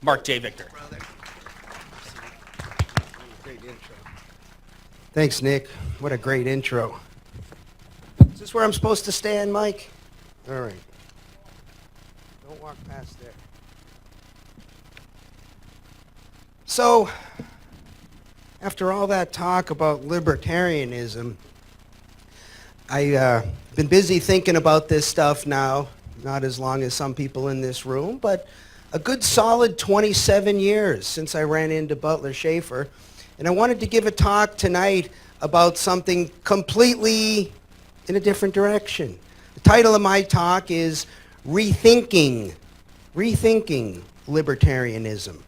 Marc J. Victor. Great intro. Thanks, Nick. What a great intro. Is this where I'm supposed to stand, Mike? All right. Don't walk past there. So, after all that talk about libertarianism, I've been busy thinking about this stuff now, not as long as some people in this room, but a good solid 27 years since I ran into Butler Schaefer. And I wanted to give a talk tonight about something completely in a different direction. The title of my talk is Rethinking Libertarianism.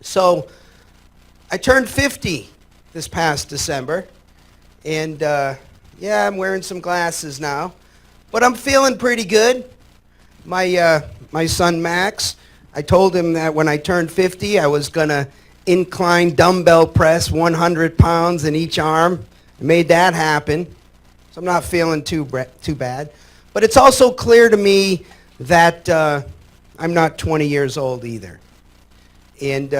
So, I turned 50 this past December, and yeah, I'm wearing some glasses now, but I'm feeling pretty good. My son Max, I told him that when I turned 50, I was going to incline dumbbell press 100 pounds in each arm. I made that happen, so I'm not feeling too bad. But it's also clear to me that I'm not 20 years old either. And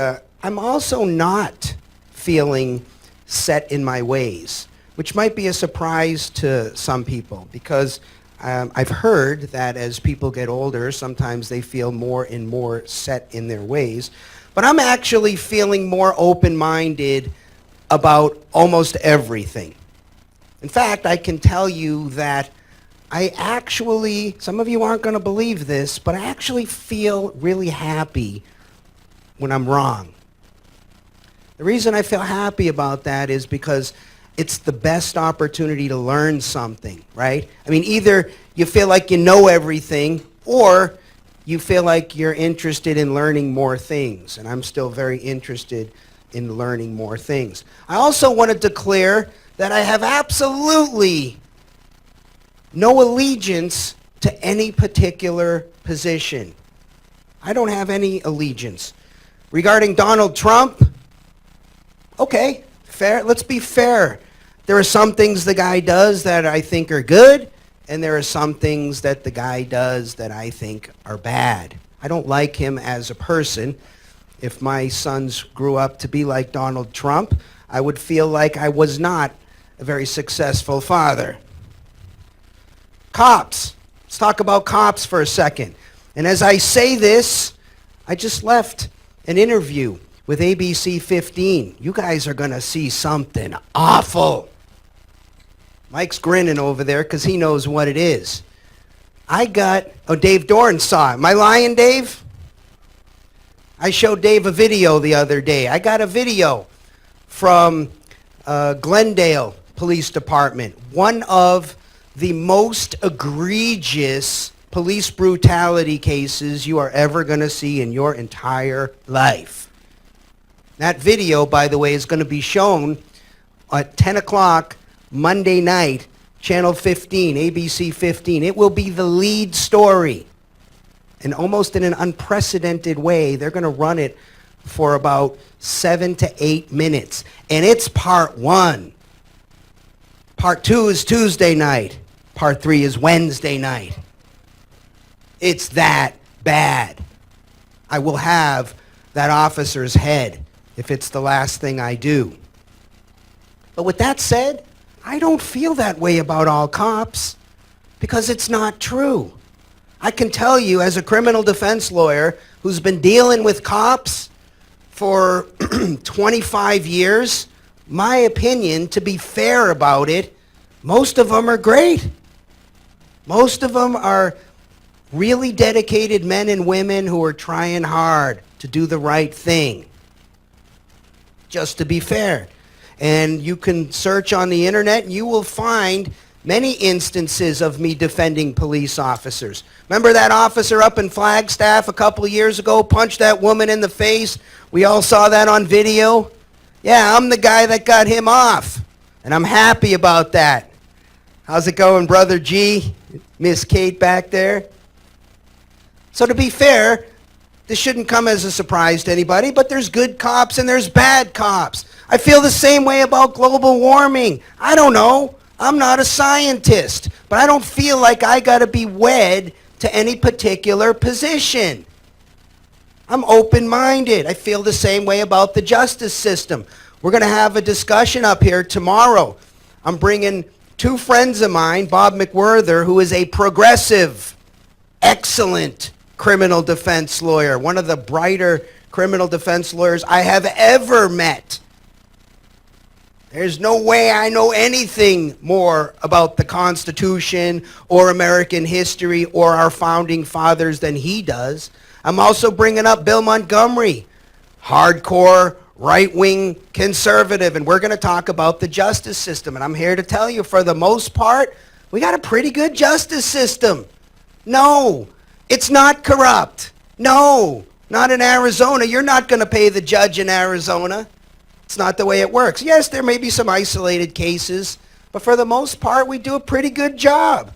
I'm also not feeling set in my ways, which might be a surprise to some people, because I've heard that as people get older, sometimes they feel more and more set in their ways. But I'm actually feeling more open-minded about almost everything. In fact, I can tell you that I actually, some of you aren't going to believe this, but I actually feel really happy when I'm wrong. The reason I feel happy about that is because it's the best opportunity to learn something, right? I mean, either you feel like you know everything, or you feel like you're interested in learning more things. And I'm still very interested in learning more things. I also want to declare that I have absolutely no allegiance to any particular position. I don't have any allegiance. Regarding Donald Trump, okay, fair. Let's be fair. There are some things the guy does that I think are good, and there are some things that the guy does that I think are bad. I don't like him as a person. If my sons grew up to be like Donald Trump, I would feel like I was not a very successful father. Cops. Let's talk about cops for a second. And as I say this, I just left an interview with ABC 15. You guys are going to see something awful. Mike's grinning over there because he knows what it is. Dave Dorn saw it. Am I lying, Dave? I showed Dave a video the other day. I got a video from Glendale Police Department, one of the most egregious police brutality cases you are ever going to see in your entire life. That video, by the way, is going to be shown at 10 o'clock Monday night, Channel 15, ABC 15. It will be the lead story. And almost in an unprecedented way, they're going to run it for about 7 to 8 minutes. And it's part 1. Part 2 is Tuesday night. Part 3 is Wednesday night. It's that bad. I will have that officer's head if it's the last thing I do. But with that said, I don't feel that way about all cops, because it's not true. I can tell you, as a criminal defense lawyer who's been dealing with cops for 25 years, my opinion, to be fair about it, most of them are great. Most of them are really dedicated men and women who are trying hard to do the right thing. Just to be fair. And you can search on the internet and you will find many instances of me defending police officers. Remember that officer up in Flagstaff a couple of years ago punched that woman in the face? We all saw that on video. Yeah, I'm the guy that got him off. And I'm happy about that. How's it going, Brother G? Miss Kate back there? So to be fair, this shouldn't come as a surprise to anybody, but there's good cops and there's bad cops. I feel the same way about global warming. I don't know. I'm not a scientist, but I don't feel like I got to be wed to any particular position. I'm open-minded. I feel the same way about the justice system. We're going to have a discussion up here tomorrow. I'm bringing two friends of mine, Bob McWhirter, who is a progressive, excellent criminal defense lawyer, one of the brighter criminal defense lawyers I have ever met. There's no way I know anything more about the Constitution or American history or our founding fathers than he does. I'm also bringing up Bill Montgomery, hardcore right-wing conservative, and we're going to talk about the justice system. And I'm here to tell you, for the most part, we got a pretty good justice system. No, it's not corrupt. No, not in Arizona. You're not going to pay the judge in Arizona. It's not the way it works. Yes, there may be some isolated cases, but for the most part, we do a pretty good job.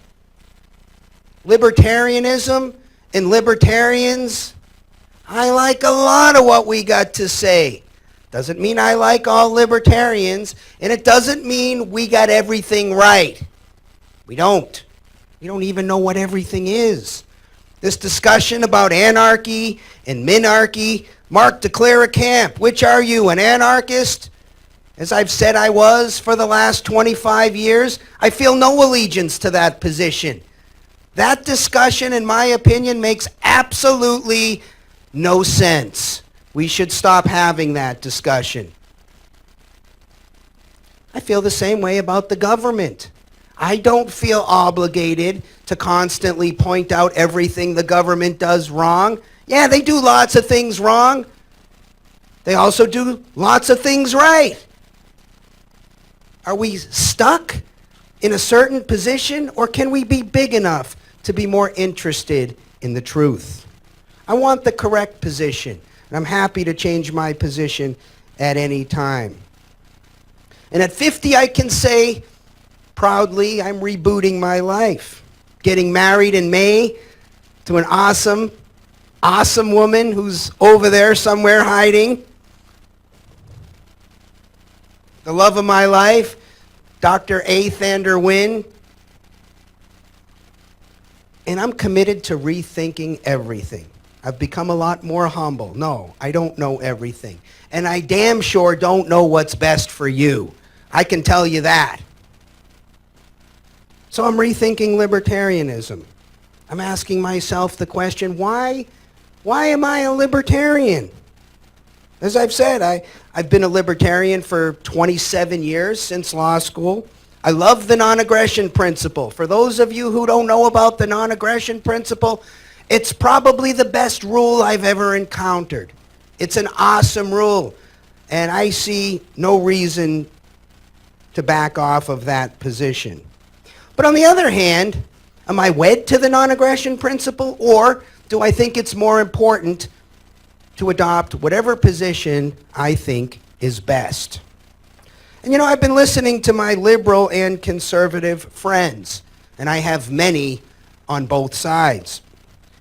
Libertarianism and libertarians, I like a lot of what we got to say. Doesn't mean I like all libertarians, and it doesn't mean we got everything right. We don't. We don't even know what everything is. This discussion about anarchy and minarchy, Marc, declare a camp. Which are you, an anarchist? As I've said I was for the last 25 years, I feel no allegiance to that position. That discussion, in my opinion, makes absolutely no sense. We should stop having that discussion. I feel the same way about the government. I don't feel obligated to constantly point out everything the government does wrong. Yeah, they do lots of things wrong. They also do lots of things right. Are we stuck in a certain position, or can we be big enough to be more interested in the truth? I want the correct position, and I'm happy to change my position at any time. And at 50, I can say proudly, I'm rebooting my life. Getting married in May to an awesome woman who's over there somewhere hiding. The love of my life, Dr. A. Thander Wynn. And I'm committed to rethinking everything. I've become a lot more humble. No, I don't know everything. And I damn sure don't know what's best for you. I can tell you that. So I'm rethinking libertarianism. I'm asking myself the question, why am I a libertarian? As I've said, I've been a libertarian for 27 years since law school. I love the non-aggression principle. For those of you who don't know about the non-aggression principle, it's probably the best rule I've ever encountered. It's an awesome rule, and I see no reason to back off of that position. But on the other hand, am I wed to the non-aggression principle, or do I think it's more important to adopt whatever position I think is best? And you know, I've been listening to my liberal and conservative friends, and I have many on both sides.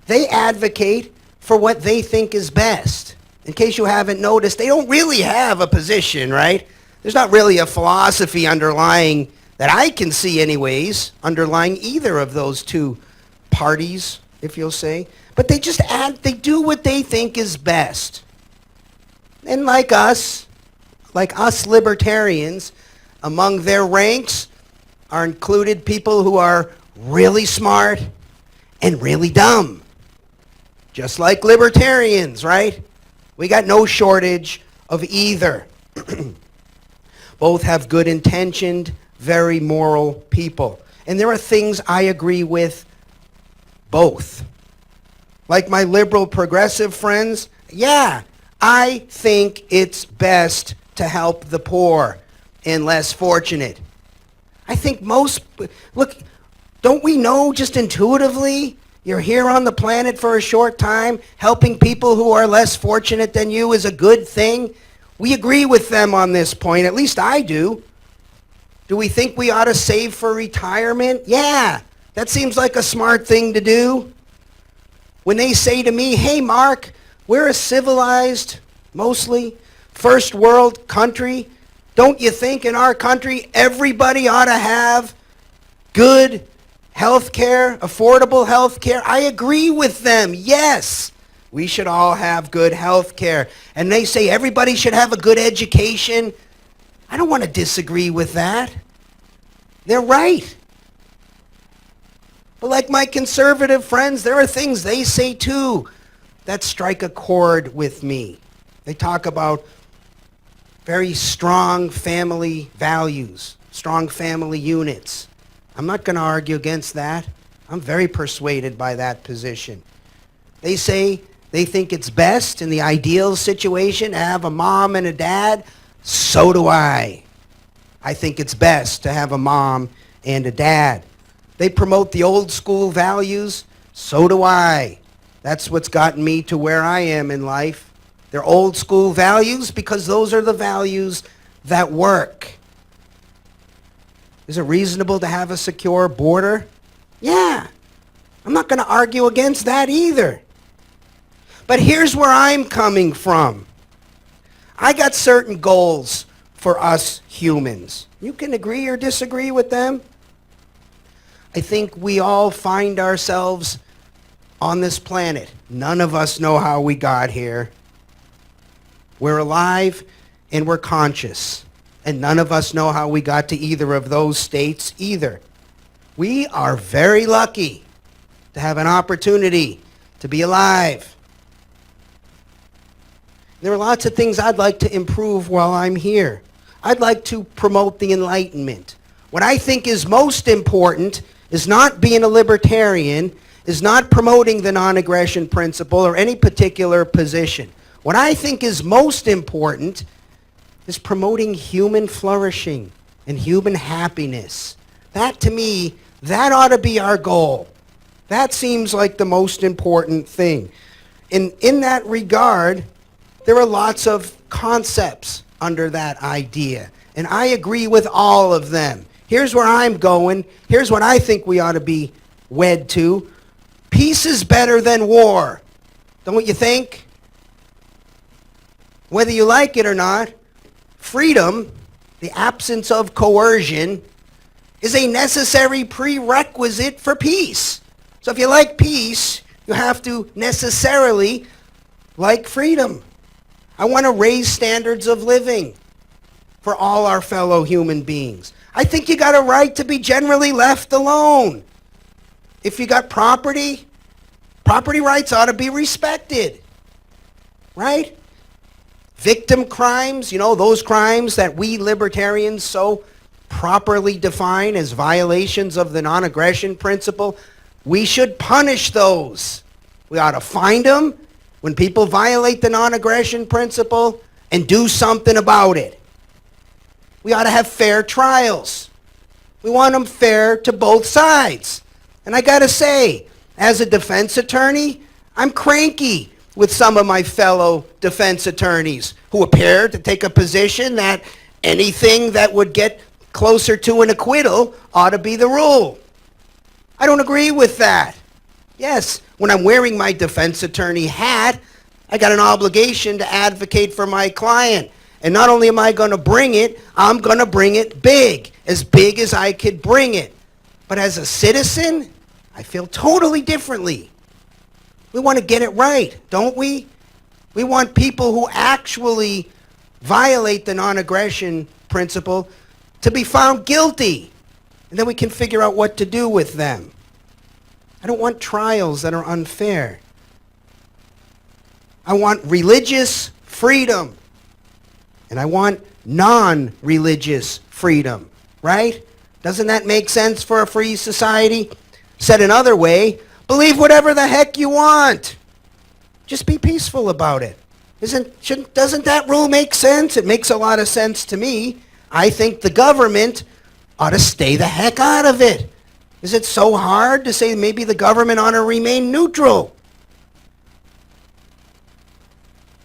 They advocate for what they think is best. In case you haven't noticed, they don't really have a position, right? There's not really a philosophy underlying, that I can see anyways, underlying either of those two parties, if you'll say. But they just they do what they think is best. And like us libertarians, among their ranks are included people who are really smart and really dumb. Just like libertarians, right? We got no shortage of either. Both have good intentioned, very moral people. And there are things I agree with both. Like my liberal progressive friends, yeah, I think it's best to help the poor and less fortunate. I think look, don't we know just intuitively you're here on the planet for a short time, helping people who are less fortunate than you is a good thing? We agree with them on this point, at least I do. Do we think we ought to save for retirement? Yeah, that seems like a smart thing to do. When they say to me, hey Mark, we're a civilized, mostly, first world country, don't you think in our country everybody ought to have good health care, affordable health care? I agree with them, yes. We should all have good health care. And they say everybody should have a good education. I don't want to disagree with that. They're right. But like my conservative friends, there are things they say too that strike a chord with me. They talk about very strong family values, strong family units. I'm not going to argue against that. I'm very persuaded by that position. They say they think it's best in the ideal situation to have a mom and a dad. So do I. I think it's best to have a mom and a dad. They promote the old school values. So do I. That's what's gotten me to where I am in life. They're old school values because those are the values that work. Is it reasonable to have a secure border? Yeah. I'm not going to argue against that either. But here's where I'm coming from. I got certain goals for us humans. You can agree or disagree with them. I think we all find ourselves on this planet. None of us know how we got here. We're alive and we're conscious. And none of us know how we got to either of those states either. We are very lucky to have an opportunity to be alive. There are lots of things I'd like to improve while I'm here. I'd like to promote the Enlightenment. What I think is most important is not being a libertarian, is not promoting the non-aggression principle or any particular position. What I think is most important is promoting human flourishing and human happiness. That, to me, that ought to be our goal. That seems like the most important thing. In that regard, there are lots of concepts under that idea, and I agree with all of them. Here's where I'm going. Here's what I think we ought to be wed to. Peace is better than war. Don't you think? Whether you like it or not, freedom, the absence of coercion, is a necessary prerequisite for peace. So if you like peace, you have to necessarily like freedom. I want to raise standards of living for all our fellow human beings. I think you got a right to be generally left alone. If you got property, property rights ought to be respected, right? Victim crimes, you know, those crimes that we libertarians so properly define as violations of the non-aggression principle, we should punish those. We ought to find them when people violate the non-aggression principle and do something about it. We ought to have fair trials. We want them fair to both sides. And I got to say, as a defense attorney, I'm cranky with some of my fellow defense attorneys who appear to take a position that anything that would get closer to an acquittal ought to be the rule. I don't agree with that. Yes, when I'm wearing my defense attorney hat, I got an obligation to advocate for my client. And not only am I going to bring it, I'm going to bring it big as I could bring it. But as a citizen, I feel totally differently. We want to get it right, don't we? We want people who actually violate the non-aggression principle to be found guilty. And then we can figure out what to do with them. I don't want trials that are unfair. I want religious freedom. And I want non-religious freedom, right? Doesn't that make sense for a free society? Said another way, believe whatever the heck you want. Just be peaceful about it. Doesn't that rule make sense? It makes a lot of sense to me. I think the government ought to stay the heck out of it. Is it so hard to say maybe the government ought to remain neutral?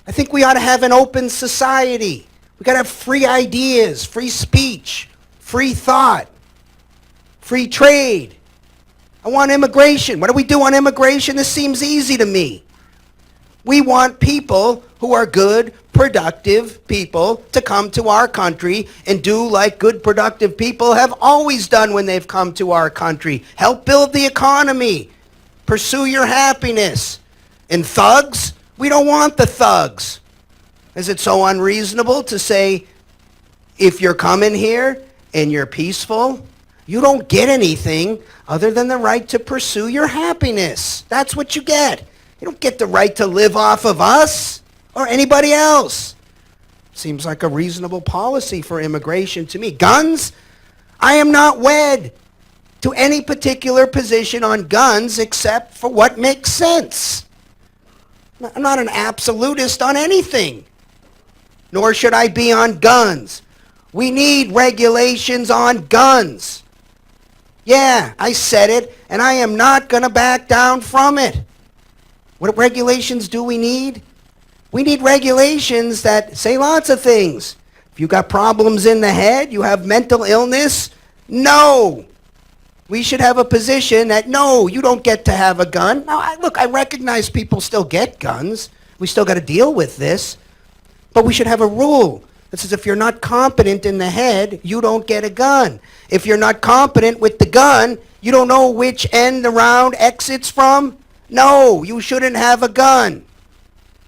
I think we ought to have an open society. We got to have free ideas, free speech, free thought, free trade. I want immigration. What do we do on immigration? This seems easy to me. We want people who are good, productive people to come to our country and do like good, productive people have always done when they've come to our country. Help build the economy. Pursue your happiness. And thugs? We don't want the thugs. Is it so unreasonable to say, if you're coming here and you're peaceful, you don't get anything other than the right to pursue your happiness. That's what you get. You don't get the right to live off of us or anybody else. Seems like a reasonable policy for immigration to me. Guns? I am not wed to any particular position on guns except for what makes sense. I'm not an absolutist on anything, nor should I be on guns. We need regulations on guns. Yeah, I said it, and I am not going to back down from it. What regulations do we need? We need regulations that say lots of things. If you got problems in the head, you have mental illness, no. We should have a position that, no, you don't get to have a gun. Now, look, I recognize people still get guns. We still got to deal with this. But we should have a rule that says if you're not competent in the head, you don't get a gun. If you're not competent with the gun, you don't know which end the round exits from, no, you shouldn't have a gun.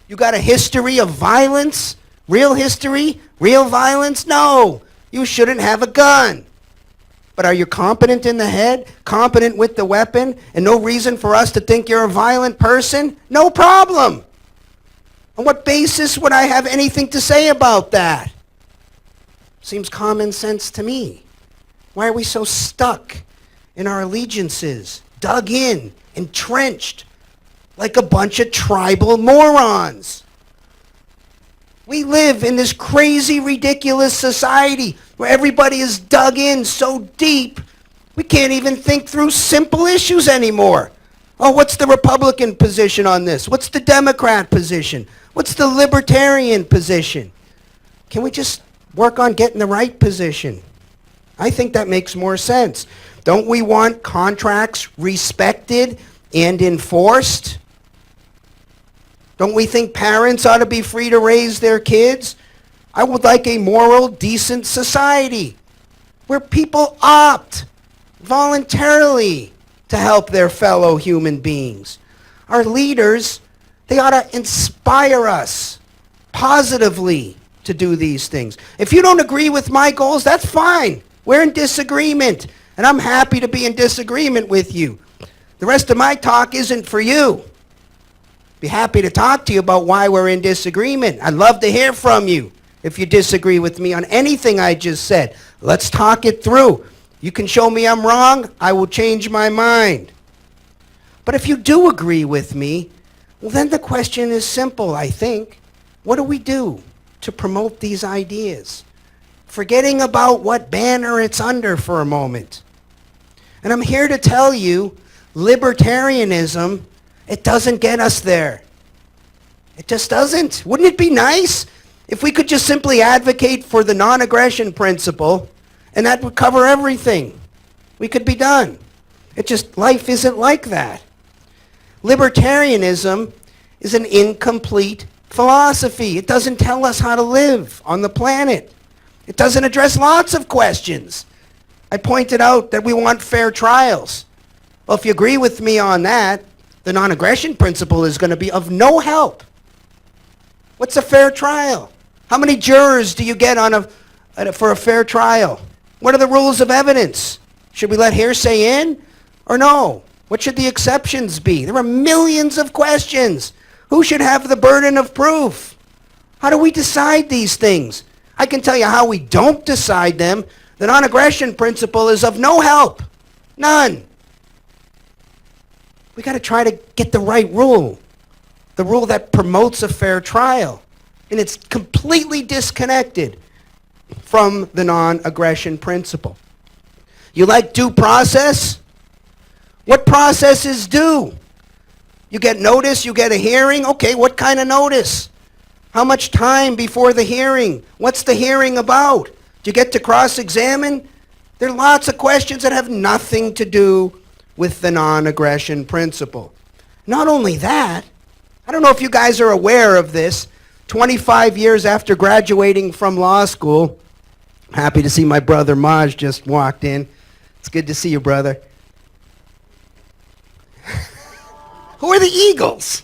You got a history of violence? Real history? Real violence? No, you shouldn't have a gun. But are you competent in the head? Competent with the weapon? And no reason for us to think you're a violent person? No problem. On what basis would I have anything to say about that? Seems common sense to me. Why are we so stuck in our allegiances, dug in, entrenched, like a bunch of tribal morons? We live in this crazy, ridiculous society where everybody is dug in so deep, we can't even think through simple issues anymore. Oh, what's the Republican position on this? What's the Democrat position? What's the Libertarian position? Can we just work on getting the right position? I think that makes more sense. Don't we want contracts respected and enforced? Don't we think parents ought to be free to raise their kids? I would like a moral, decent society where people opt voluntarily to help their fellow human beings. Our leaders, they ought to inspire us positively to do these things. If you don't agree with my goals, that's fine. We're in disagreement, and I'm happy to be in disagreement with you. The rest of my talk isn't for you. Be happy to talk to you about why we're in disagreement. I'd love to hear from you if you disagree with me on anything I just said. Let's talk it through. You can show me I'm wrong, I will change my mind. But if you do agree with me, well, then the question is simple, I think. What do we do to promote these ideas? Forgetting about what banner it's under for a moment. And I'm here to tell you, libertarianism, it doesn't get us there. It just doesn't. Wouldn't it be nice if we could just simply advocate for the non-aggression principle and that would cover everything? We could be done. It just, life isn't like that. Libertarianism is an incomplete philosophy. It doesn't tell us how to live on the planet. It doesn't address lots of questions. I pointed out that we want fair trials. Well, if you agree with me on that, the non-aggression principle is going to be of no help. What's a fair trial? How many jurors do you get for a fair trial? What are the rules of evidence? Should we let hearsay in or no? What should the exceptions be? There are millions of questions. Who should have the burden of proof? How do we decide these things? I can tell you how we don't decide them. The non-aggression principle is of no help. None. We got to try to get the right rule. The rule that promotes a fair trial. And it's completely disconnected from the non-aggression principle. You like due process? What process is due? You get notice, you get a hearing. Okay, what kind of notice? How much time before the hearing? What's the hearing about? Do you get to cross-examine? There are lots of questions that have nothing to do with the non-aggression principle. Not only that, I don't know if you guys are aware of this, 25 years after graduating from law school, happy to see my brother Maj just walked in. It's good to see you, brother. Who are the Eagles?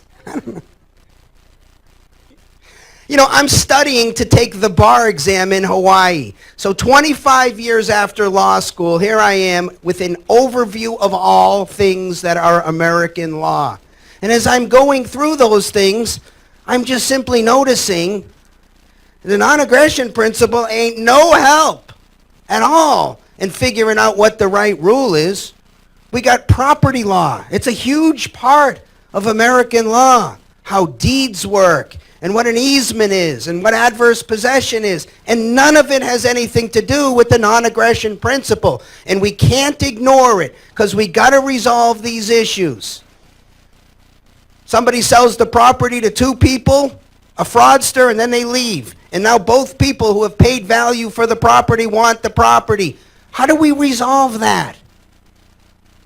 You know, I'm studying to take the bar exam in Hawaii. So 25 years after law school, here I am with an overview of all things that are American law. And as I'm going through those things, I'm just simply noticing the non-aggression principle ain't no help at all in figuring out what the right rule is. We got property law. It's a huge part of American law, how deeds work, and what an easement is, and what adverse possession is. And none of it has anything to do with the non-aggression principle. And we can't ignore it, because we got to resolve these issues. Somebody sells the property to two people, a fraudster, and then they leave. And now both people who have paid value for the property want the property. How do we resolve that?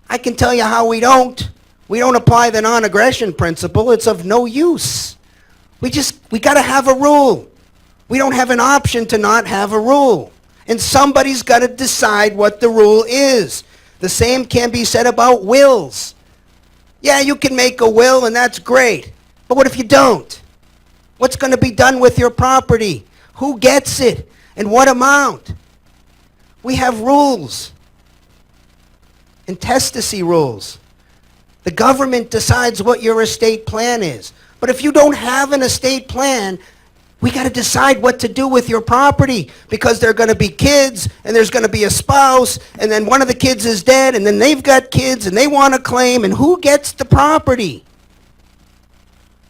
I can tell you how we don't. We don't apply the non-aggression principle. It's of no use. We got to have a rule. We don't have an option to not have a rule. And somebody's got to decide what the rule is. The same can be said about wills. Yeah, you can make a will and that's great. But what if you don't? What's going to be done with your property? Who gets it? And what amount? We have rules. Intestacy rules. The government decides what your estate plan is. But if you don't have an estate plan, we got to decide what to do with your property, because there are going to be kids, and there's going to be a spouse, and then one of the kids is dead, and then they've got kids, and they want to claim, and who gets the property?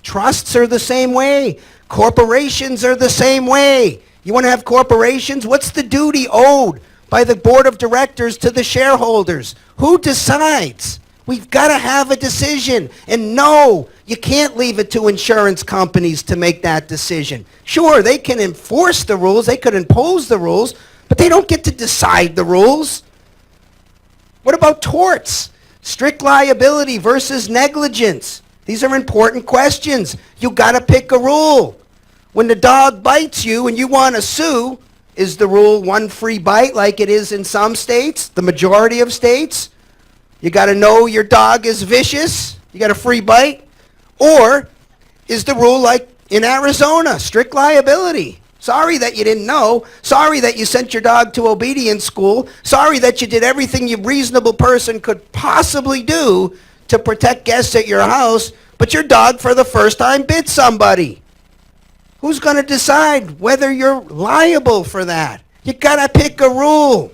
Trusts are the same way. Corporations are the same way. You want to have corporations? What's the duty owed by the board of directors to the shareholders? Who decides? We've got to have a decision. And no, you can't leave it to insurance companies to make that decision. Sure, they can enforce the rules, they could impose the rules, but they don't get to decide the rules. What about torts? Strict liability versus negligence. These are important questions. You got to pick a rule. When the dog bites you and you want to sue, is the rule one free bite like it is in some states, the majority of states? You got to know your dog is vicious. You got a free bite. Or is the rule like in Arizona, strict liability? Sorry that you didn't know. Sorry that you sent your dog to obedience school. Sorry that you did everything a reasonable person could possibly do to protect guests at your house, but your dog for the first time bit somebody. Who's going to decide whether you're liable for that? You got to pick a rule.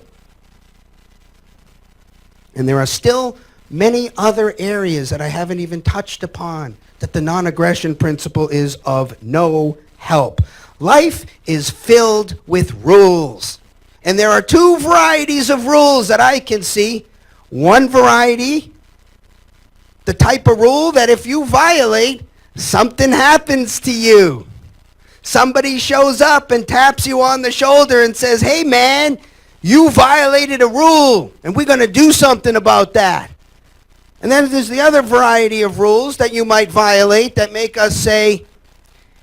And there are still many other areas that I haven't even touched upon that the non-aggression principle is of no help. Life is filled with rules. And there are two varieties of rules that I can see. One variety, the type of rule that if you violate, something happens to you. Somebody shows up and taps you on the shoulder and says, hey man, you violated a rule, and we're going to do something about that. And then there's the other variety of rules that you might violate that make us say,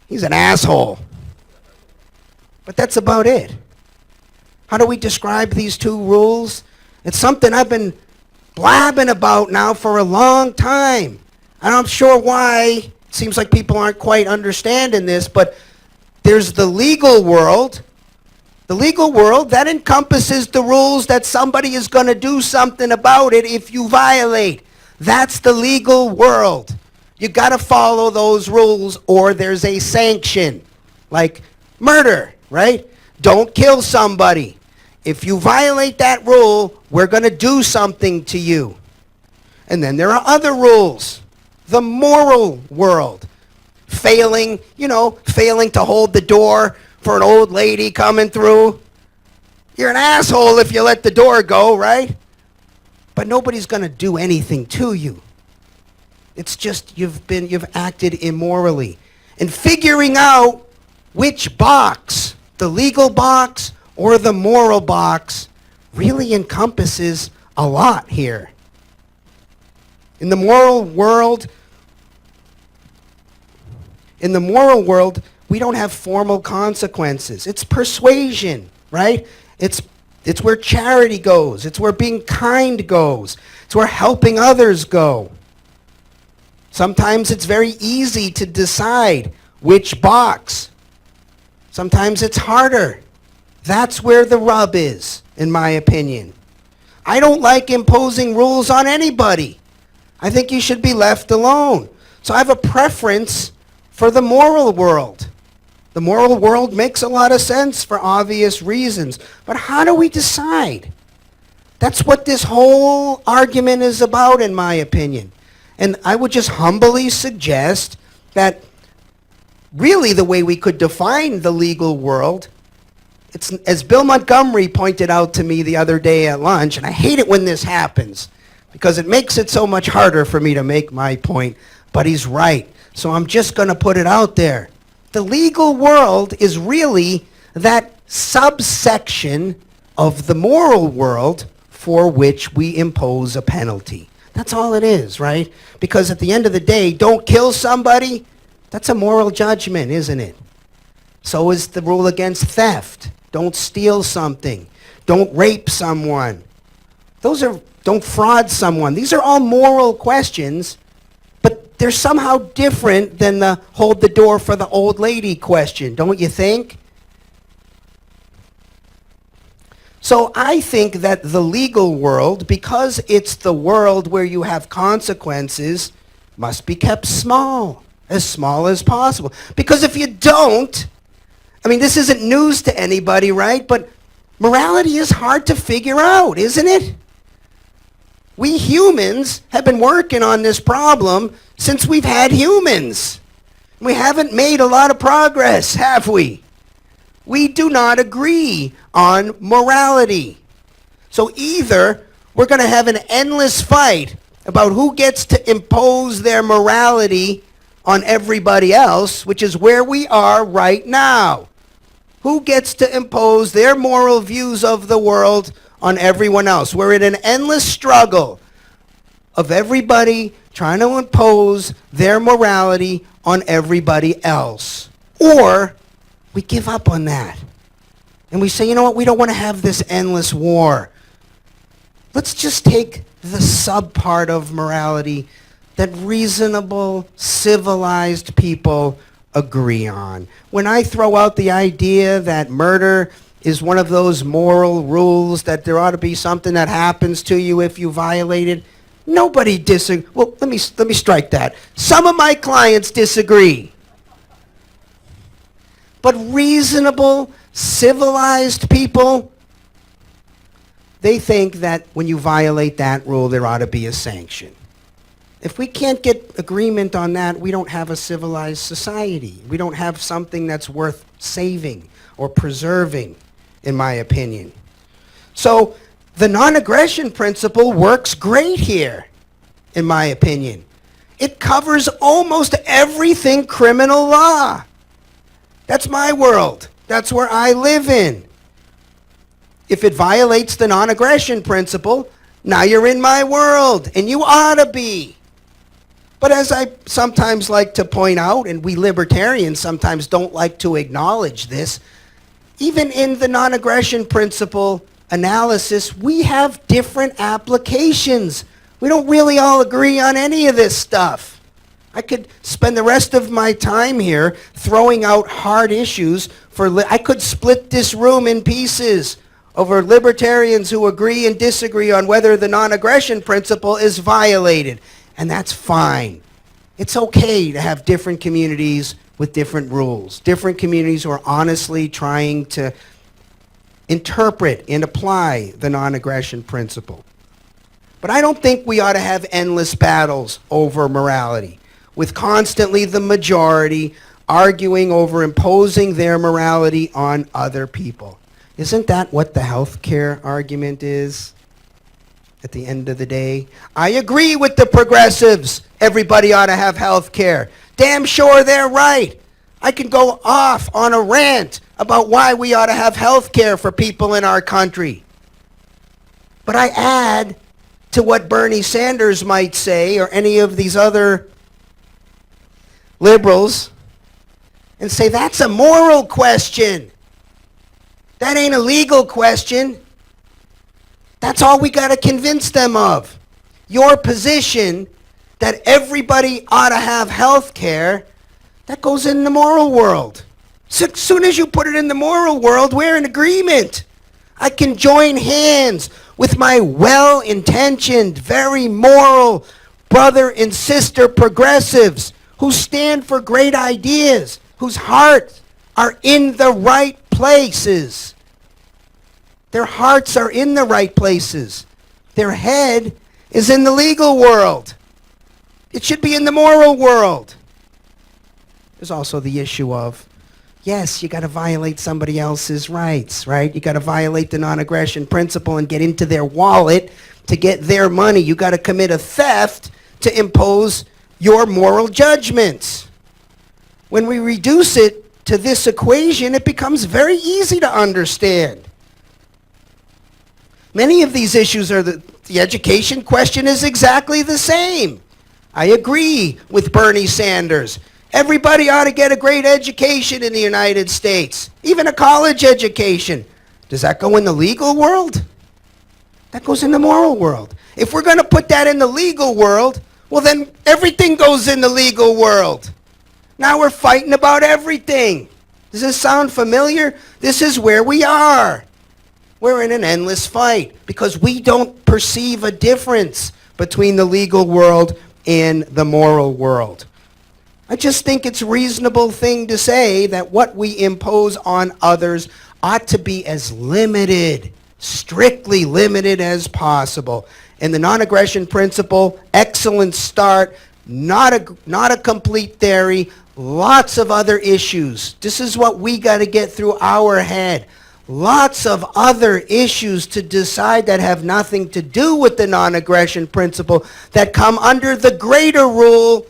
he's an asshole. But that's about it. How do we describe these two rules? It's something I've been blabbing about now for a long time. I'm not sure why. It seems like people aren't quite understanding this, but there's the legal world. The legal world, that encompasses the rules that somebody is going to do something about it if you violate. That's the legal world. You got to follow those rules or there's a sanction. Like murder, right? Don't kill somebody. If you violate that rule, we're going to do something to you. And then there are other rules. The moral world. Failing to hold the door for an old lady coming through. You're an asshole if you let the door go, right? But nobody's going to do anything to you. It's just you've acted immorally. And figuring out which box, the legal box or the moral box, really encompasses a lot here. In the moral world, we don't have formal consequences. It's persuasion, right? It's where charity goes. It's where being kind goes. It's where helping others go. Sometimes it's very easy to decide which box. Sometimes it's harder. That's where the rub is, in my opinion. I don't like imposing rules on anybody. I think you should be left alone. So I have a preference for the moral world. The moral world makes a lot of sense for obvious reasons. But how do we decide? That's what this whole argument is about, in my opinion. And I would just humbly suggest that really the way we could define the legal world, it's, as Bill Montgomery pointed out to me the other day at lunch, and I hate it when this happens, because it makes it so much harder for me to make my point, but he's right. So I'm just going to put it out there. The legal world is really that subsection of the moral world for which we impose a penalty. That's all it is, right? Because at the end of the day, don't kill somebody, that's a moral judgment, isn't it? So is the rule against theft. Don't steal something. Don't rape someone. Don't fraud someone. These are all moral questions, but they're somehow different than the hold the door for the old lady question, don't you think? So I think that the legal world, because it's the world where you have consequences, must be kept small as possible. Because if you don't, I mean, this isn't news to anybody, right? But morality is hard to figure out, isn't it? We humans have been working on this problem since we've had humans. We haven't made a lot of progress, have we? We do not agree on morality. So either we're going to have an endless fight about who gets to impose their morality on everybody else, which is where we are right now. Who gets to impose their moral views of the world on everyone else? We're in an endless struggle of everybody trying to impose their morality on everybody else. Or we give up on that. And we say, you know what, we don't want to have this endless war. Let's just take the sub-part of morality that reasonable, civilized people agree on. When I throw out the idea that murder is one of those moral rules, that there ought to be something that happens to you if you violate it, nobody disagrees. Well, let me strike that. Some of my clients disagree. But reasonable, civilized people, they think that when you violate that rule, there ought to be a sanction. If we can't get agreement on that, we don't have a civilized society. We don't have something that's worth saving or preserving, in my opinion. So the non-aggression principle works great here, in my opinion. It covers almost everything criminal law. That's my world. That's where I live in. If it violates the non-aggression principle, now you're in my world, and you ought to be. But as I sometimes like to point out, and we libertarians sometimes don't like to acknowledge this, even in the non-aggression principle analysis, we have different applications. We don't really all agree on any of this stuff. I could spend the rest of my time here throwing out hard issues I could split this room in pieces over libertarians who agree and disagree on whether the non-aggression principle is violated. And that's fine. It's okay to have different communities with different rules. Different communities who are honestly trying to interpret and apply the non-aggression principle. But I don't think we ought to have endless battles over morality, with constantly the majority arguing over imposing their morality on other people. Isn't that what the healthcare argument is at the end of the day? I agree with the progressives. Everybody ought to have health care. Damn sure they're right. I can go off on a rant about why we ought to have health care for people in our country. But I add to what Bernie Sanders might say, or any of these other liberals, and say that's a moral question. That ain't a legal question. That's all we got to convince them of. Your position that everybody ought to have health care, that goes in the moral world. So as soon as you put it in the moral world, we're in agreement. I can join hands with my well-intentioned, very moral brother and sister progressives who stand for great ideas, whose hearts are in the right places. Their hearts are in the right places. Their head is in the legal world. It should be in the moral world. There's also the issue of, yes, you got to violate somebody else's rights, right? You got to violate the non-aggression principle and get into their wallet to get their money. You got to commit a theft to impose your moral judgments. When we reduce it to this equation, it becomes very easy to understand. Many of these issues are the education question is exactly the same. I agree with Bernie Sanders. Everybody ought to get a great education in the United States, even a college education. Does that go in the legal world? That goes in the moral world. If we're going to put that in the legal world, well then everything goes in the legal world. Now we're fighting about everything. Does this sound familiar? This is where we are. We're in an endless fight because we don't perceive a difference between the legal world and the moral world. I just think it's a reasonable thing to say that what we impose on others ought to be as limited, strictly limited as possible. And the non-aggression principle, excellent start, not a complete theory, lots of other issues. This is what we got to get through our head. Lots of other issues to decide that have nothing to do with the non-aggression principle that come under the greater rule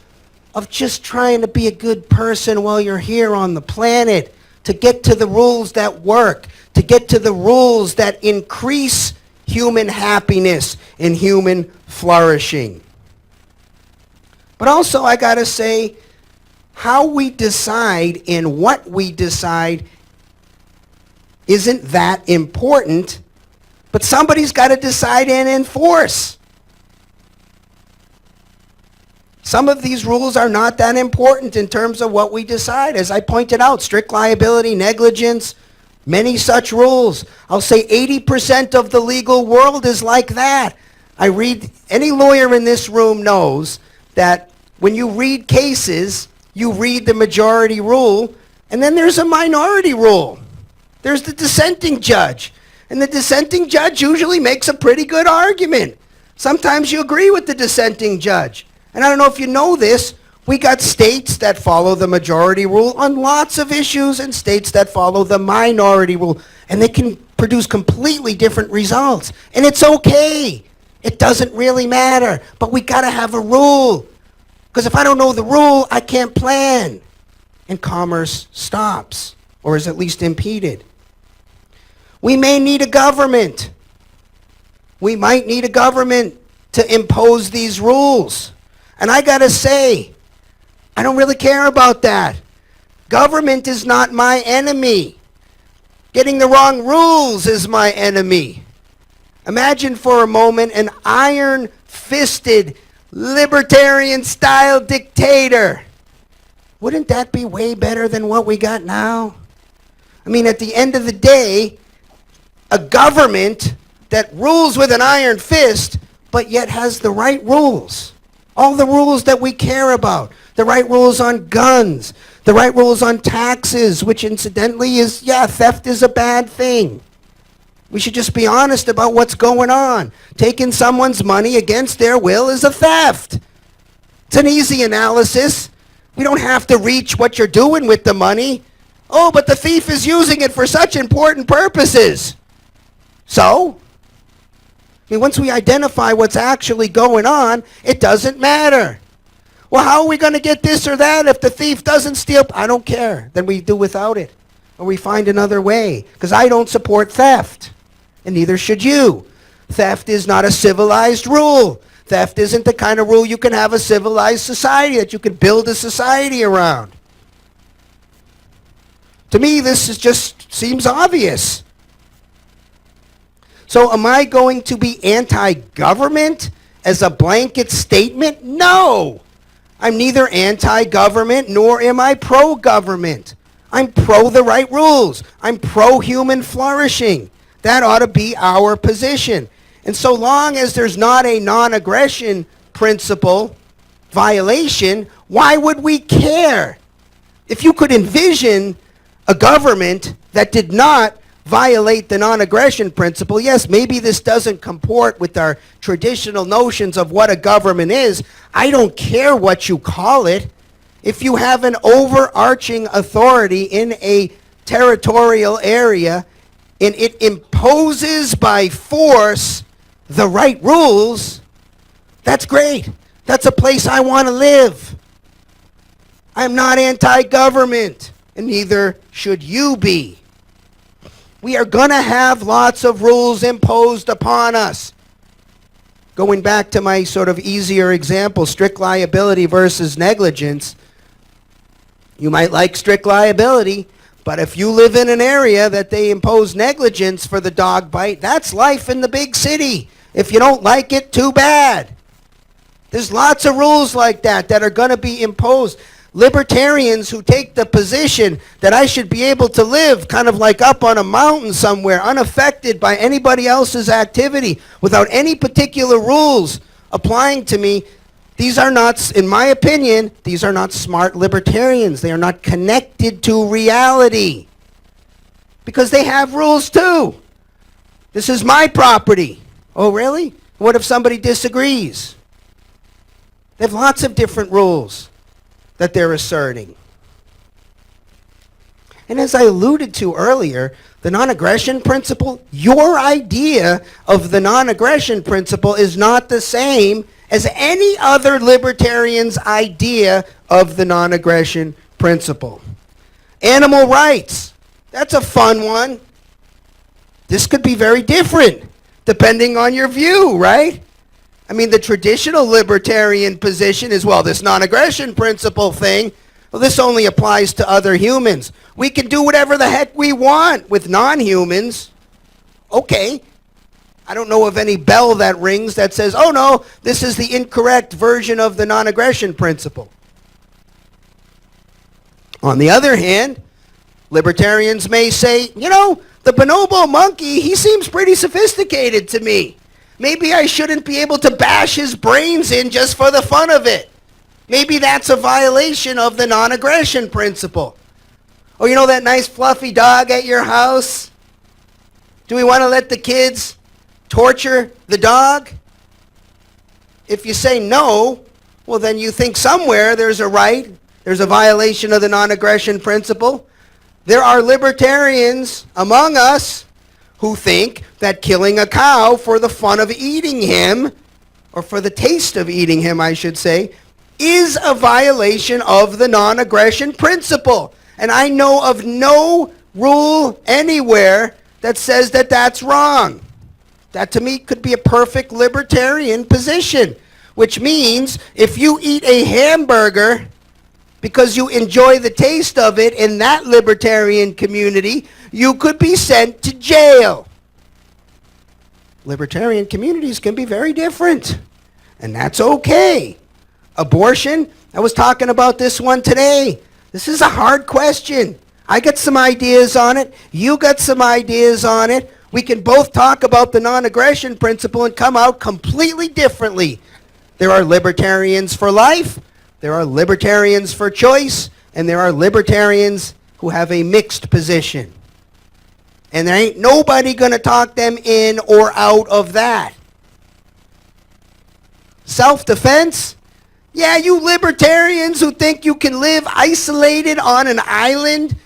of just trying to be a good person while you're here on the planet, to get to the rules that work, to get to the rules that increase human happiness and human flourishing. But also, I got to say, how we decide and what we decide isn't that important, but somebody's got to decide and enforce. Some of these rules are not that important in terms of what we decide. As I pointed out, strict liability, negligence, many such rules. I'll say 80% of the legal world is like that. Any lawyer in this room knows that when you read cases, you read the majority rule, and then there's a minority rule. There's the dissenting judge. And the dissenting judge usually makes a pretty good argument. Sometimes you agree with the dissenting judge. And I don't know if you know this, we got states that follow the majority rule on lots of issues and states that follow the minority rule. And they can produce completely different results. And it's okay. It doesn't really matter. But we got to have a rule. Because if I don't know the rule, I can't plan. And commerce stops, or is at least impeded. We may need a government. We might need a government to impose these rules. And I got to say, I don't really care about that. Government is not my enemy. Getting the wrong rules is my enemy. Imagine for a moment an iron-fisted, libertarian-style dictator. Wouldn't that be way better than what we got now? I mean, at the end of the day, a government that rules with an iron fist, but yet has the right rules. All the rules that we care about. The right rules on guns. The right rules on taxes, which incidentally is, theft is a bad thing. We should just be honest about what's going on. Taking someone's money against their will is a theft. It's an easy analysis. We don't have to reach what you're doing with the money. Oh, but the thief is using it for such important purposes. So? I mean, once we identify what's actually going on, it doesn't matter. Well, how are we going to get this or that if the thief doesn't steal? I don't care. Then we do without it. Or we find another way. Because I don't support theft. And neither should you. Theft is not a civilized rule. Theft isn't the kind of rule you can have a civilized society, that you can build a society around. To me, this just seems obvious. So am I going to be anti-government as a blanket statement? No. I'm neither anti-government nor am I pro-government. I'm pro the right rules. I'm pro-human flourishing. That ought to be our position. And so long as there's not a non-aggression principle violation, why would we care? If you could envision a government that did not violate the non-aggression principle, yes, maybe this doesn't comport with our traditional notions of what a government is. I don't care what you call it. If you have an overarching authority in a territorial area and it imposes by force the right rules, that's great. That's a place I want to live. I'm not anti-government, and neither should you be. We are going to have lots of rules imposed upon us. Going back to my sort of easier example, strict liability versus negligence, you might like strict liability, but if you live in an area that they impose negligence for the dog bite, that's life in the big city. If you don't like it, too bad. There's lots of rules like that that are going to be imposed. Libertarians who take the position that I should be able to live kind of like up on a mountain somewhere, unaffected by anybody else's activity, without any particular rules applying to me, these are not, in my opinion, these are not smart libertarians. They are not connected to reality. Because they have rules too. This is my property. Oh, really? What if somebody disagrees? They have lots of different rules that they're asserting. And as I alluded to earlier, the non-aggression principle, your idea of the non-aggression principle is not the same as any other libertarian's idea of the non-aggression principle. Animal rights, that's a fun one. This could be very different depending on your view, right? I mean, the traditional libertarian position is, well, this non-aggression principle thing, well, this only applies to other humans. We can do whatever the heck we want with non-humans. Okay. I don't know of any bell that rings that says, oh no, this is the incorrect version of the non-aggression principle. On the other hand, libertarians may say, you know, the bonobo monkey, he seems pretty sophisticated to me. Maybe I shouldn't be able to bash his brains in just for the fun of it. Maybe that's a violation of the non-aggression principle. Oh, you know that nice fluffy dog at your house? Do we want to let the kids torture the dog? If you say no, well then you think somewhere there's a right, there's a violation of the non-aggression principle. There are libertarians among us who think that killing a cow for the fun of eating him, or for the taste of eating him, I should say, is a violation of the non-aggression principle. And I know of no rule anywhere that says that that's wrong. That to me could be a perfect libertarian position, which means if you eat a hamburger because you enjoy the taste of it in that libertarian community, you could be sent to jail. Libertarian communities can be very different, and that's okay. Abortion, I was talking about this one today. This is a hard question. I got some ideas on it. You got some ideas on it. We can both talk about the non-aggression principle and come out completely differently. There are libertarians for life, there are libertarians for choice, and there are libertarians who have a mixed position. And there ain't nobody going to talk them in or out of that. Self-defense? Yeah, you libertarians who think you can live isolated on an island,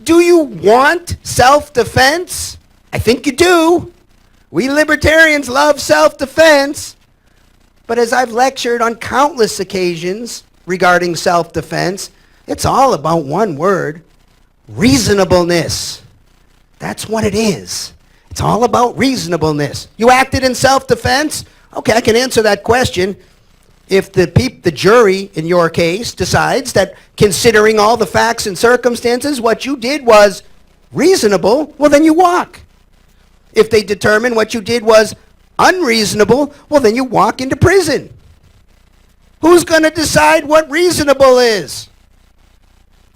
do you want self-defense? I think you do. We libertarians love self-defense. But as I've lectured on countless occasions regarding self-defense, it's all about one word: reasonableness. That's what it is. It's all about reasonableness. You acted in self-defense? Okay, I can answer that question. If the jury, in your case, decides that considering all the facts and circumstances, what you did was reasonable, well, then you walk. If they determine what you did was unreasonable, well, then you walk into prison. Who's going to decide what reasonable is?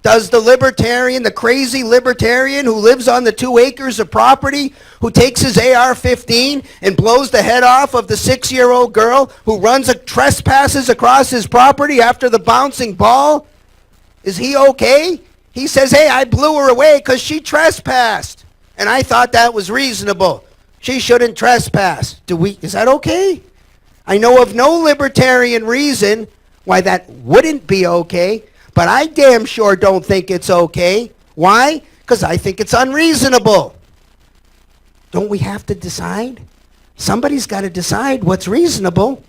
Does the libertarian, the crazy libertarian who lives on the 2 acres of property, who takes his AR-15 and blows the head off of the 6-year-old girl who trespasses across his property after the bouncing ball, is he okay? He says, hey, I blew her away because she trespassed, and I thought that was reasonable. She shouldn't trespass. Is that okay? I know of no libertarian reason why that wouldn't be okay, but I damn sure don't think it's okay. Why? Because I think it's unreasonable. Don't we have to decide? Somebody's got to decide what's reasonable.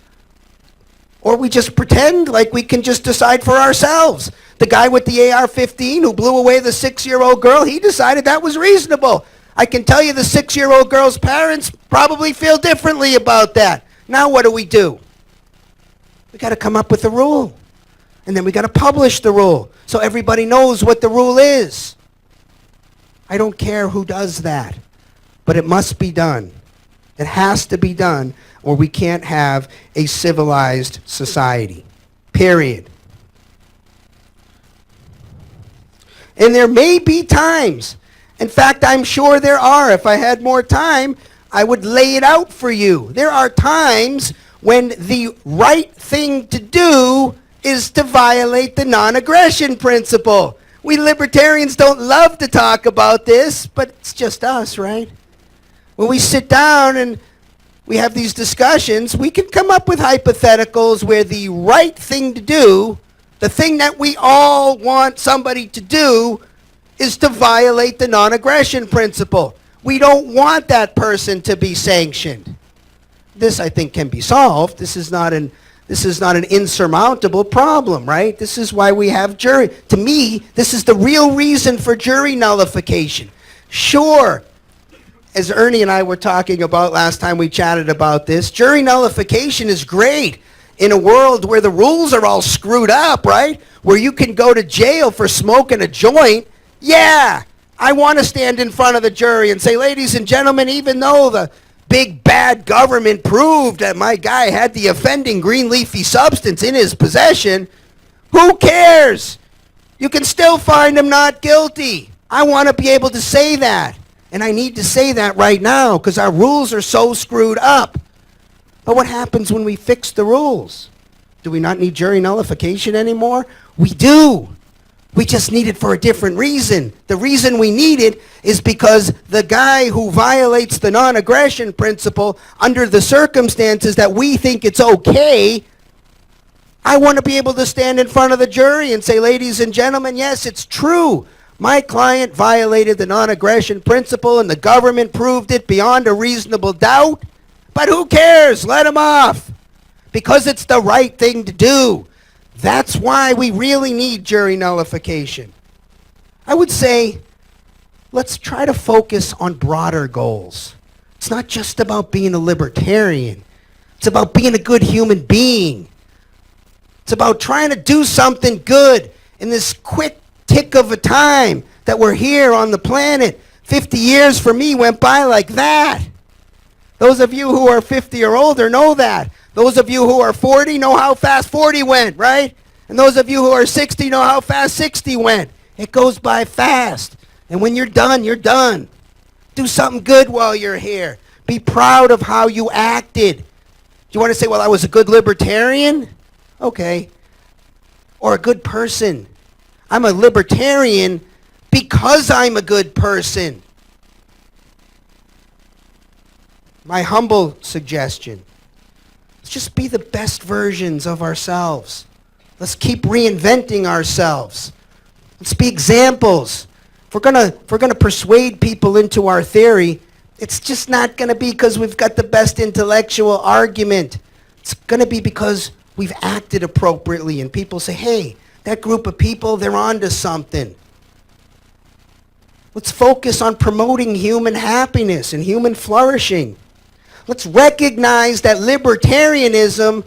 Or we just pretend like we can just decide for ourselves. The guy with the AR-15 who blew away the 6-year-old girl, he decided that was reasonable. I can tell you the 6-year-old girl's parents probably feel differently about that. Now what do? We got to come up with a rule. And then we got to publish the rule so everybody knows what the rule is. I don't care who does that, but it must be done. It has to be done, or we can't have a civilized society. Period. And there may be times, in fact, I'm sure there are. If I had more time, I would lay it out for you. There are times when the right thing to do is to violate the non-aggression principle. We libertarians don't love to talk about this, but it's just us, right? When we sit down and we have these discussions, we can come up with hypotheticals where the right thing to do, the thing that we all want somebody to do, is to violate the non-aggression principle. We don't want that person to be sanctioned. This, I think, can be solved. This is not an insurmountable problem, right? This is why we have jury. To me, this is the real reason for jury nullification. Sure, as Ernie and I were talking about last time we chatted about this, jury nullification is great in a world where the rules are all screwed up, right? Where you can go to jail for smoking a joint. Yeah, I want to stand in front of the jury and say, ladies and gentlemen, even though the big bad government proved that my guy had the offending green leafy substance in his possession, who cares? You can still find him not guilty. I want to be able to say that. And I need to say that right now because our rules are so screwed up. But what happens when we fix the rules? Do we not need jury nullification anymore? We do. We just need it for a different reason. The reason we need it is because the guy who violates the non-aggression principle under the circumstances that we think it's okay, I want to be able to stand in front of the jury and say, ladies and gentlemen, yes, it's true. My client violated the non-aggression principle and the government proved it beyond a reasonable doubt. But who cares? Let him off. Because it's the right thing to do. That's why we really need jury nullification. I would say, let's try to focus on broader goals. It's not just about being a libertarian. It's about being a good human being. It's about trying to do something good in this quick tick of a time that we're here on the planet. 50 years for me went by like that. Those of you who are 50 or older know that. Those of you who are 40 know how fast 40 went, right? And those of you who are 60 know how fast 60 went. It goes by fast. And when you're done, you're done. Do something good while you're here. Be proud of how you acted. Do you want to say, well, I was a good libertarian? Okay. Or a good person. I'm a libertarian because I'm a good person. My humble suggestion. Let's just be the best versions of ourselves. Let's keep reinventing ourselves. Let's be examples. If we're gonna persuade people into our theory, it's just not gonna be because we've got the best intellectual argument. It's gonna be because we've acted appropriately and people say, hey, that group of people, they're onto something. Let's focus on promoting human happiness and human flourishing. Let's recognize that libertarianism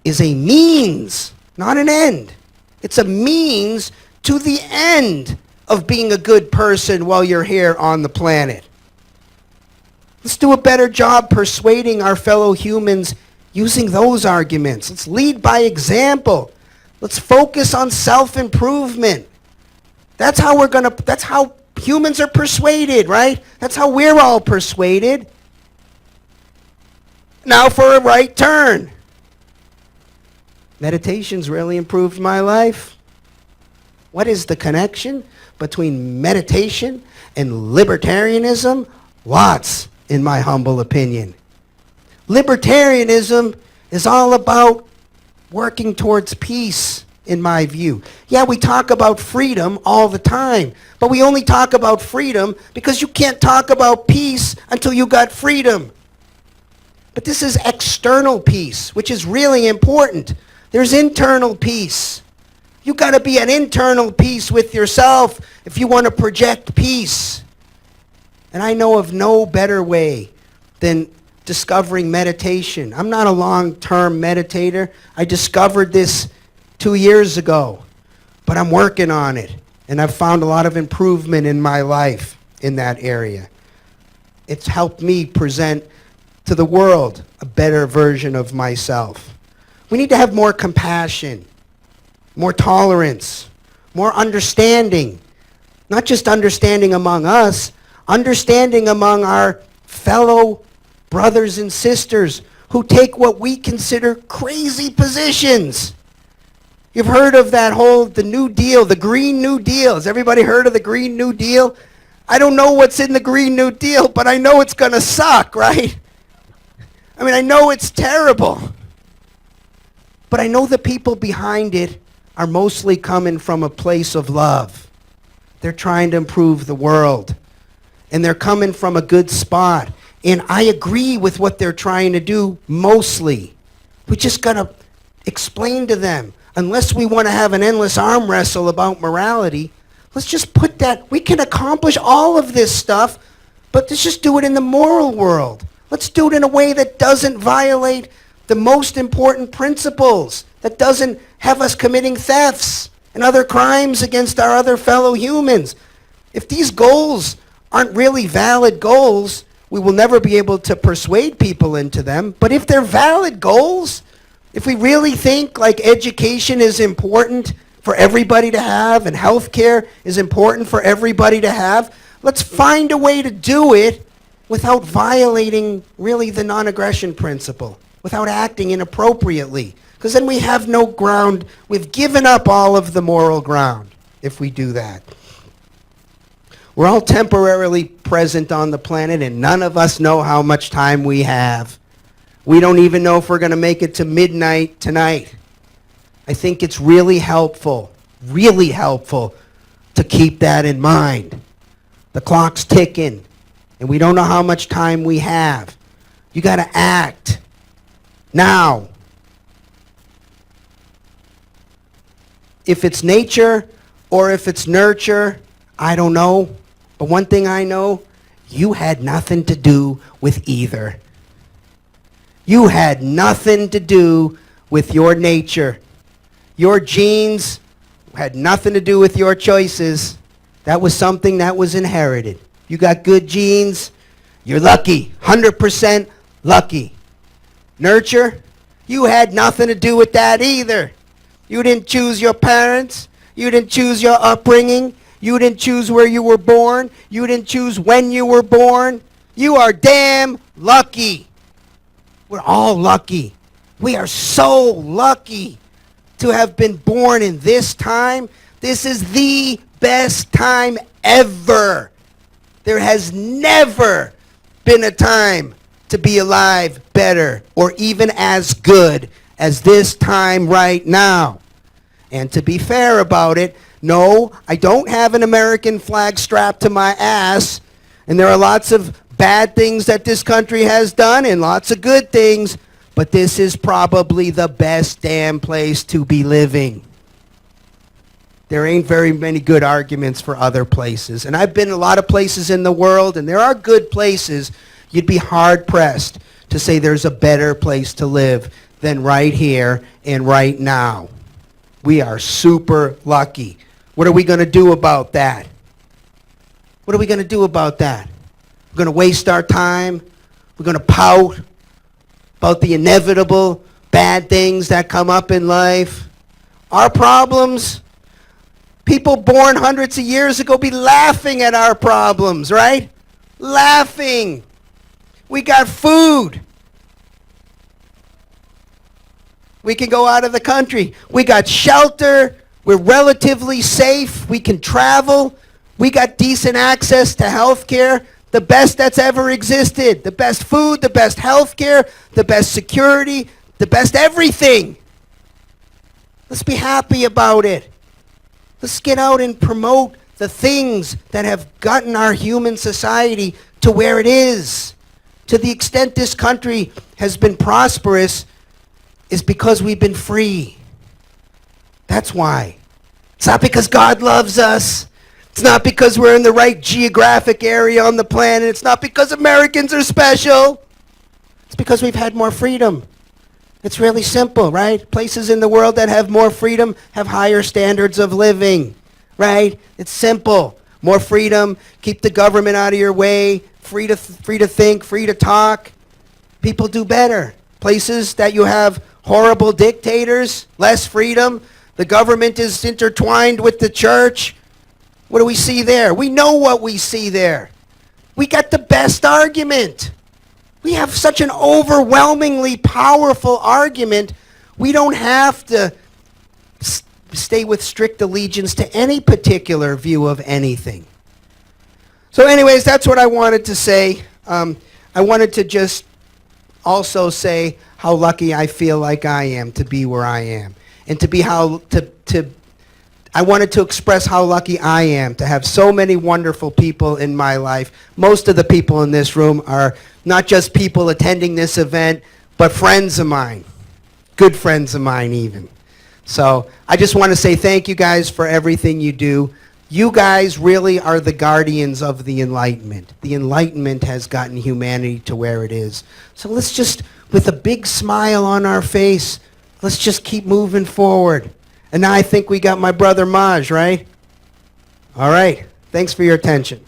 is a means, not an end. It's a means to the end of being a good person while you're here on the planet. Let's do a better job persuading our fellow humans using those arguments. Let's lead by example. Let's focus on self-improvement. That's how humans are persuaded, right? That's how we're all persuaded. Now for a right turn. Meditation's really improved my life. What is the connection between meditation and libertarianism? Lots, in my humble opinion. Libertarianism is all about working towards peace, in my view. Yeah, we talk about freedom all the time, but we only talk about freedom because you can't talk about peace until you got freedom. But this is external peace, which is really important. There's internal peace. You got to be at internal peace with yourself if you want to project peace. And I know of no better way than discovering meditation. I'm not a long-term meditator. I discovered this 2 years ago, but I'm working on it, and I've found a lot of improvement in my life in that area. It's helped me present to the world a better version of myself. We need to have more compassion, more tolerance, more understanding. Not just understanding among us, understanding among our fellow brothers and sisters who take what we consider crazy positions. You've heard of the New Deal, the Green New Deal. Has everybody heard of the Green New Deal? I don't know what's in the Green New Deal, but I know it's going to suck, right? I mean, I know it's terrible. But I know the people behind it are mostly coming from a place of love. They're trying to improve the world. And they're coming from a good spot. And I agree with what they're trying to do mostly. We just got to explain to them, unless we want to have an endless arm wrestle about morality, let's just put that, we can accomplish all of this stuff, but let's just do it in the moral world. Let's do it in a way that doesn't violate the most important principles, that doesn't have us committing thefts and other crimes against our other fellow humans. If these goals aren't really valid goals, we will never be able to persuade people into them. But if they're valid goals, if we really think like education is important for everybody to have and healthcare is important for everybody to have, let's find a way to do it without violating really the non-aggression principle, without acting inappropriately. Because then we have no ground. We've given up all of the moral ground if we do that. We're all temporarily present on the planet, and none of us know how much time we have. We don't even know if we're going to make it to midnight tonight. I think it's really helpful to keep that in mind. The clock's ticking, and we don't know how much time we have. You got to act now. If it's nature or if it's nurture, I don't know. But one thing I know, you had nothing to do with either. You had nothing to do with your nature. Your genes had nothing to do with your choices. That was something that was inherited. You got good genes, you're lucky, 100% lucky. Nurture, you had nothing to do with that either. You didn't choose your parents. You didn't choose your upbringing. You didn't choose where you were born. You didn't choose when you were born. You are damn lucky. We're all lucky. We are so lucky to have been born in this time. This is the best time ever. There has never been a time to be alive better or even as good as this time right now. And to be fair about it, no, I don't have an American flag strapped to my ass, and there are lots of bad things that this country has done and lots of good things, but this is probably the best damn place to be living. There ain't very many good arguments for other places. And I've been a lot of places in the world, and there are good places. You'd be hard-pressed to say there's a better place to live than right here and right now. We are super lucky. What are we going to do about that? What are we going to do about that? We're going to waste our time We're going to pout about the inevitable bad things that come up in life. Our problems, people born hundreds of years ago be laughing at our problems, right? Laughing. We got food. We can go out of the country. We got shelter. We're relatively safe. We can travel. We got decent access to health care. The best that's ever existed. The best food, the best health care, the best security, the best everything. Let's be happy about it. Let's get out and promote the things that have gotten our human society to where it is. To the extent this country has been prosperous is because we've been free. That's why. It's not because God loves us. It's not because we're in the right geographic area on the planet. It's not because Americans are special. It's because we've had more freedom. It's really simple, right? Places in the world that have more freedom have higher standards of living, right? It's simple. More freedom, keep the government out of your way, free to think, free to talk. People do better. Places that you have horrible dictators, less freedom, the government is intertwined with the church. What do we see there? We know what we see there. We got the best argument. We have such an overwhelmingly powerful argument, we don't have to stay with strict allegiance to any particular view of anything. So anyways, that's what I wanted to say. I wanted to just also say how lucky I feel like I am to be where I am. And to be I wanted to express how lucky I am to have so many wonderful people in my life. Most of the people in this room are not just people attending this event, but friends of mine. Good friends of mine even. So I just want to say thank you guys for everything you do. You guys really are the guardians of the Enlightenment. The Enlightenment has gotten humanity to where it is. So let's just, with a big smile on our face, let's just keep moving forward. And now I think we got my brother Maj, right? All right. Thanks for your attention.